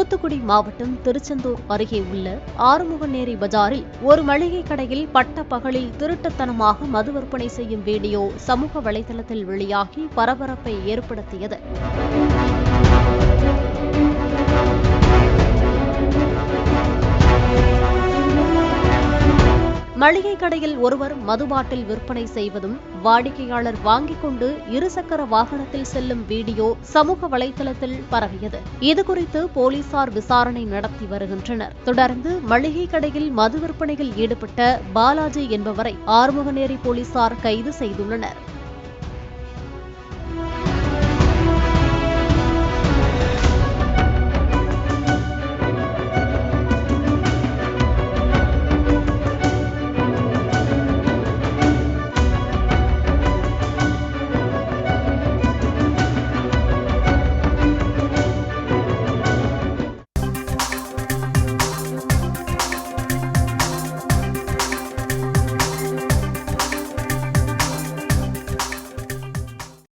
தூத்துக்குடி மாவட்டம் திருச்செந்தூர் அருகே உள்ள ஆறுமுகநேரி பஜாரில் ஒரு மளிகை கடையில் பட்ட பகலில் திருட்டுத்தனமாக மது விற்பனை செய்யும் வீடியோ சமூக வலைதளத்தில் வெளியாகி பரபரப்பை ஏற்படுத்தியது. மளிகை கடையில் ஒருவர் மது பாட்டில் விற்பனை செய்வதும் வாடிக்கையாளர் வாங்கிக் கொண்டு இருசக்கர வாகனத்தில் செல்லும் வீடியோ சமூக வலைதளத்தில் பரவியது. இதுகுறித்து போலீசார் விசாரணை நடத்தி வருகின்றனர். தொடர்ந்து மளிகை கடையில் மது விற்பனையில் ஈடுபட்ட பாலாஜி என்பவரை ஆறுமுகநேரி போலீசார் கைது செய்துள்ளனர்.